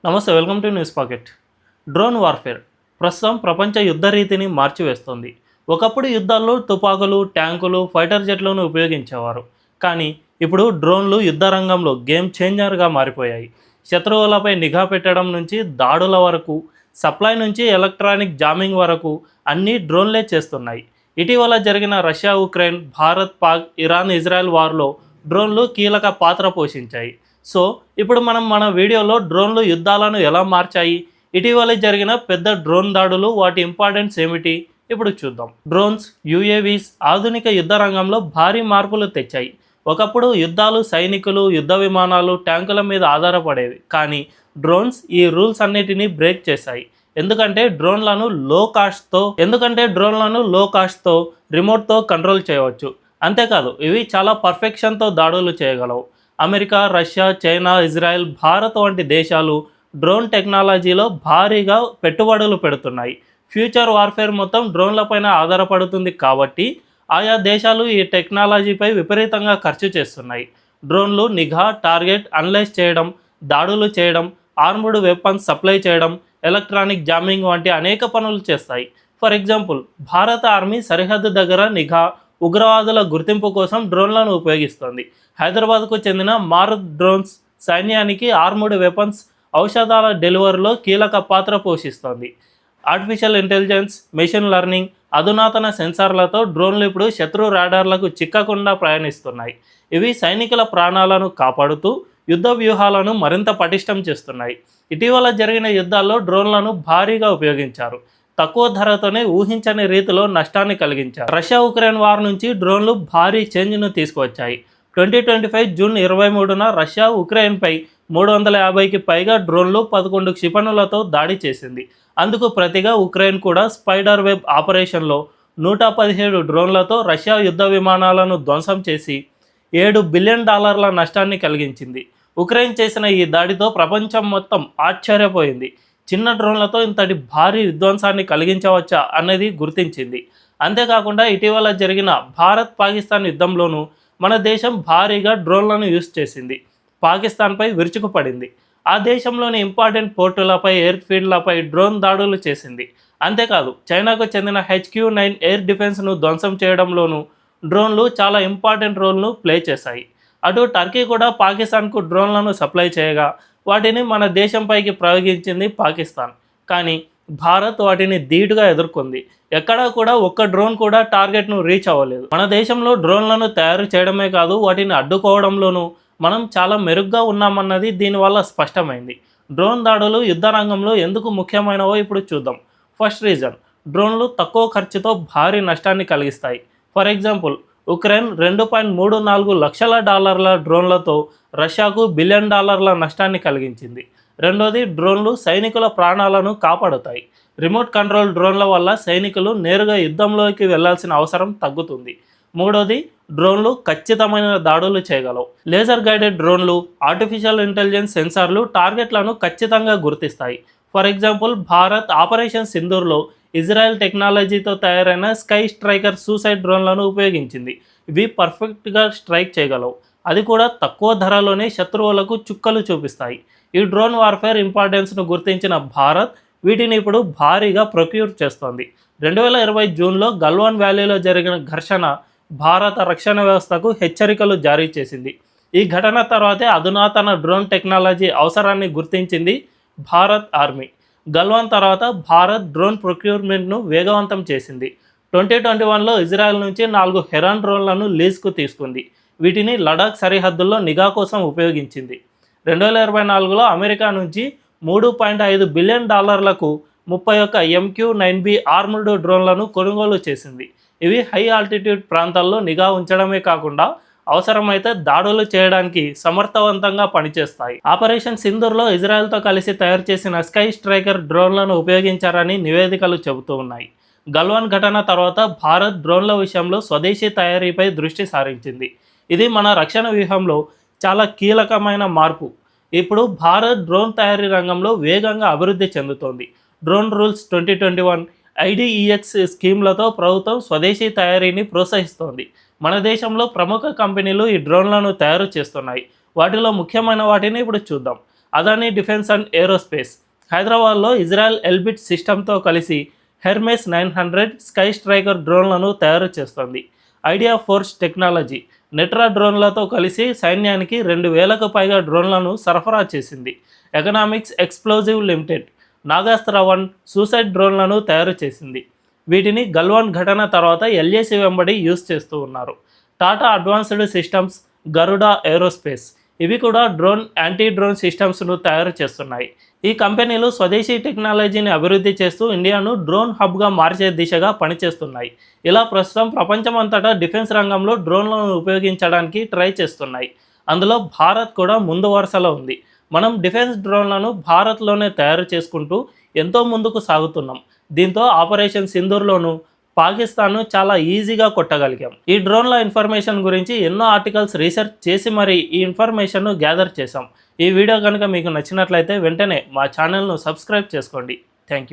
నమస్తే, welcome to news pocket. Drone warfare ప్రస్తుతం ప్రపంచ యుద్ధ రీతిని మార్చివేస్తుంది. ఒకప్పుడు యుద్ధాల్లో తుపాకులు, ట్యాంకులు, ఫైటర్ జెట్లను ఉపయోగించేవారు. కానీ ఇప్పుడు డ్రోన్లు యుద్ధ రంగంలో గేమ్ చేంజర్గా మారిపోయాయి. శత్రువులపై నిఘా పెట్టడం నుంచి దాడుల వరకు, సప్లై నుంచి ఎలక్ట్రానిక్ జామింగ్ వరకు అన్నీ డ్రోన్లే చేస్తున్నాయి. ఇటీవల జరిగిన Russia Ukraine, Bharat Pak, Iran Israel వార్లో డ్రోన్లు కీలక పాత్ర పోషించాయి. సో ఇప్పుడు మనం మన వీడియోలో డ్రోన్లు యుద్ధాలను ఎలా మార్చాయి, ఇటీవల జరిగిన పెద్ద డ్రోన్ దాడులు, వాటి ఇంపార్టెన్స్ ఏమిటి ఇప్పుడు చూద్దాం. డ్రోన్స్, యూఏవీస్ ఆధునిక యుద్ధ రంగంలో భారీ మార్పులు తెచ్చాయి. ఒకప్పుడు యుద్ధాలు సైనికులు, యుద్ధ విమానాలు, ట్యాంకుల మీద ఆధారపడేవి. కానీ డ్రోన్స్ ఈ రూల్స్ అన్నిటినీ బ్రేక్ చేశాయి. ఎందుకంటే డ్రోన్లను లో కాస్ట్తో రిమోట్తో కంట్రోల్ చేయవచ్చు. అంతేకాదు ఇవి చాలా పర్ఫెక్షన్తో దాడులు చేయగలవు. America, Russia, China, Israel, Bharat వంటి దేశాలు డ్రోన్ టెక్నాలజీలో భారీగా పెట్టుబడులు పెడుతున్నాయి. ఫ్యూచర్ వార్ఫేర్ మొత్తం డ్రోన్లపైన ఆధారపడుతుంది కాబట్టి ఆయా దేశాలు ఈ టెక్నాలజీపై విపరీతంగా ఖర్చు చేస్తున్నాయి. డ్రోన్లు నిఘా, టార్గెట్ అనలైజ్ చేయడం, దాడులు చేయడం, ఆర్మ్డ్ వెపన్స్ సప్లై చేయడం, ఎలక్ట్రానిక్ జామింగ్ వంటి అనేక పనులు చేస్తాయి. ఫర్ ఎగ్జాంపుల్, భారత ఆర్మీ సరిహద్దు దగ్గర నిఘా, ఉగ్రవాదుల గుర్తింపు కోసం డ్రోన్లను ఉపయోగిస్తోంది. హైదరాబాద్కు చెందిన మారుత్ డ్రోన్స్ సైన్యానికి ఆర్మ్డ్ వెపన్స్, ఔషధాల డెలివరీలో కీలక పాత్ర పోషిస్తోంది. ఆర్టిఫిషియల్ ఇంటెలిజెన్స్, మెషిన్ లెర్నింగ్, అధునాతన సెన్సార్లతో డ్రోన్లు ఇప్పుడు శత్రు రాడార్లకు చిక్కకుండా ప్రయాణిస్తున్నాయి. ఇవి సైనికుల ప్రాణాలను కాపాడుతూ యుద్ధ వ్యూహాలను మరింత పటిష్టం చేస్తున్నాయి. ఇటీవల జరిగిన యుద్ధాల్లో డ్రోన్లను భారీగా ఉపయోగించారు. తక్కువ ధరతోనే ఊహించని రీతిలో నష్టాన్ని కలిగించారు. రష్యా ఉక్రెయిన్ వార్ నుంచి డ్రోన్లు భారీ చేంజ్ను తీసుకువచ్చాయి. 2025 జూన్ 23న రష్యా ఉక్రెయిన్పై 350కి పైగా డ్రోన్లు, 11 క్షిపణులతో దాడి చేసింది. అందుకు ప్రతిగా ఉక్రెయిన్ కూడా స్పైడర్ వెబ్ ఆపరేషన్లో 117 డ్రోన్లతో రష్యా యుద్ధ విమానాలను ధ్వంసం చేసి $7 బిలియన్ నష్టాన్ని కలిగించింది. ఉక్రెయిన్ చేసిన ఈ దాడితో ప్రపంచం మొత్తం ఆశ్చర్యపోయింది. చిన్న డ్రోన్లతో ఇంతటి భారీ విధ్వంసాన్ని కలిగించవచ్చా అన్నది గుర్తించింది. అంతేకాకుండా ఇటీవల జరిగిన భారత్ పాకిస్తాన్ యుద్ధంలోనూ మన దేశం భారీగా డ్రోన్లను యూజ్ చేసింది. పాకిస్తాన్పై విరుచుకుపడింది. ఆ దేశంలోని ఇంపార్టెంట్ పోర్టులపై, ఎయిర్ ఫీల్డ్లపై డ్రోన్ దాడులు చేసింది. అంతేకాదు చైనాకు చెందిన HQ-9 ఎయిర్ డిఫెన్స్ను ధ్వంసం చేయడంలోనూ డ్రోన్లు చాలా ఇంపార్టెంట్ రోల్ను ప్లే చేశాయి. అటు టర్కీ కూడా పాకిస్తాన్కు డ్రోన్లను సప్లై చేయగా వాటిని మన దేశంపైకి ప్రయోగించింది పాకిస్తాన్. కానీ భారత్ వాటిని ధీటుగా ఎదుర్కొంది. ఎక్కడా కూడా ఒక్క డ్రోన్ కూడా టార్గెట్ను రీచ్ అవ్వలేదు. మన దేశంలో డ్రోన్లను తయారు చేయడమే కాదు, వాటిని అడ్డుకోవడంలోనూ మనం చాలా మెరుగ్గా ఉన్నామన్నది దీనివల్ల స్పష్టమైంది. డ్రోన్ దాడులు యుద్ధ రంగంలో ఎందుకు ముఖ్యమైనవో ఇప్పుడు చూద్దాం. ఫస్ట్ రీజన్, డ్రోన్లు తక్కువ ఖర్చుతో భారీ నష్టాన్ని కలిగిస్తాయి. ఫర్ ఎగ్జాంపుల్, ఉక్రెయిన్ $2.34 లక్షల డ్రోన్లతో రష్యాకు $1 బిలియన్ నష్టాన్ని కలిగించింది. రెండోది, డ్రోన్లు సైనికుల ప్రాణాలను కాపాడుతాయి. రిమోట్ కంట్రోల్ డ్రోన్ల వల్ల సైనికులు నేరుగా యుద్ధంలోకి వెళ్లాల్సిన అవసరం తగ్గుతుంది. మూడోది, డ్రోన్లు ఖచ్చితమైన దాడులు చేయగలవు. లేజర్ గైడెడ్ డ్రోన్లు, ఆర్టిఫిషియల్ ఇంటెలిజెన్స్ సెన్సార్లు టార్గెట్లను ఖచ్చితంగా గుర్తిస్తాయి. ఫర్ ఎగ్జాంపుల్, భారత్ ఆపరేషన్ సింధూర్లో ఇజ్రాయెల్ టెక్నాలజీతో తయారైన స్కై స్ట్రైకర్ సూసైడ్ డ్రోన్లను ఉపయోగించింది. ఇవి పర్ఫెక్ట్గా స్ట్రైక్ చేయగలవు, అది కూడా తక్కువ ధరలోనే శత్రువులకు చుక్కలు చూపిస్తాయి. ఈ డ్రోన్ వార్ఫేర్ ఇంపార్టెన్స్ను గుర్తించిన భారత్ వీటిని ఇప్పుడు భారీగా ప్రొక్యూర్ చేస్తోంది. 2020 జూన్లో గల్వాన్ వ్యాలీలో జరిగిన ఘర్షణ భారత రక్షణ వ్యవస్థకు హెచ్చరికలు జారీ చేసింది. ఈ ఘటన తర్వాతే అధునాతన డ్రోన్ టెక్నాలజీ అవసరాన్ని గుర్తించింది భారత్ ఆర్మీ. గల్వాన్ తర్వాత భారత్ డ్రోన్ ప్రొక్యూర్మెంట్ను వేగవంతం చేసింది. 2021లో ఇజ్రాయెల్ నుంచి 4 హెరాన్ డ్రోన్లను లీజ్కు తీసుకుంది. వీటిని లడాక్ సరిహద్దుల్లో నిఘా కోసం ఉపయోగించింది. 2024లో అమెరికా నుంచి $3.5 బిలియన్ 31 MQ-9B ఆర్మ్డ్ డ్రోన్లను కొనుగోలు చేసింది. ఇవి హై ఆల్టిట్యూడ్ ప్రాంతాల్లో నిఘా ఉంచడమే కాకుండా అవసరమైతే దాడులు చేయడానికి సమర్థవంతంగా పనిచేస్తాయి. ఆపరేషన్ సింధూర్లో ఇజ్రాయెల్తో కలిసి తయారు చేసిన స్కై స్ట్రైకర్ డ్రోన్లను ఉపయోగించారని నివేదికలు చెబుతూ ఉన్నాయి. గల్వాన్ ఘటన తర్వాత భారత్ డ్రోన్ల విషయంలో స్వదేశీ తయారీపై దృష్టి సారించింది. ఇది మన రక్షణ వ్యూహంలో చాలా కీలకమైన మార్పు. ఇప్పుడు భారత్ డ్రోన్ తయారీ రంగంలో వేగంగా అభివృద్ధి చెందుతోంది. డ్రోన్ రూల్స్ 2021, IDEX స్కీమ్లతో ప్రభుత్వం స్వదేశీ తయారీని ప్రోత్సహిస్తోంది. మన దేశంలో ప్రముఖ కంపెనీలు ఈ డ్రోన్లను తయారు చేస్తున్నాయి. వాటిలో ముఖ్యమైన వాటిని ఇప్పుడు చూద్దాం. Adani defence and aerospace. హైదరాబాద్లో ఇజ్రాయెల్ ఎల్బిట్ సిస్టమ్తో కలిసి హెర్మెస్ 900 స్కై స్ట్రైకర్ డ్రోన్లను తయారు చేస్తోంది. ఐడియా ఫోర్స్ టెక్నాలజీ నెట్రా డ్రోన్లతో కలిసి సైన్యానికి 2000కు పైగా డ్రోన్లను సరఫరా చేసింది. ఎకనామిక్స్ ఎక్స్ప్లోజివ్ లిమిటెడ్ నాగాస్త్ర-1 సూసైడ్ డ్రోన్లను తయారు చేసింది. వీటిని గల్వాన్ ఘటన తర్వాత ఎల్ఏసీ వెంబడి యూజ్ చేస్తూ ఉన్నారు. టాటా అడ్వాన్స్డ్ సిస్టమ్స్, గరుడ ఏరోస్పేస్ ఇవి కూడా యాంటీ డ్రోన్ సిస్టమ్స్ను తయారు చేస్తున్నాయి. ఈ కంపెనీలు స్వదేశీ టెక్నాలజీని అభివృద్ధి చేస్తూ ఇండియాను డ్రోన్ హబ్గా మార్చే దిశగా పనిచేస్తున్నాయి. ఇలా ప్రస్తుతం ప్రపంచమంతటా డిఫెన్స్ రంగంలో డ్రోన్లను ఉపయోగించడానికి ట్రై చేస్తున్నాయి. అందులో భారత్ కూడా ముందు వరుసలో ఉంది. మనం డిఫెన్స్ డ్రోన్లను భారత్లోనే తయారు చేసుకుంటూ ఎంతో ముందుకు సాగుతున్నాం. దీంతో ఆపరేషన్ సింధూర్లోనూ పాకిస్తాన్ను చాలా ఈజీగా కొట్టగలిగాం. ఈ డ్రోన్ల ఇన్ఫర్మేషన్ గురించి ఎన్నో ఆర్టికల్స్ రీసెర్చ్ చేసి మరి ఈ ఇన్ఫర్మేషన్ను గ్యాదర్ చేసాం. ఈ వీడియో కనుక మీకు నచ్చినట్లయితే వెంటనే మా ఛానల్ను సబ్స్క్రైబ్ చేసుకోండి. Thank you.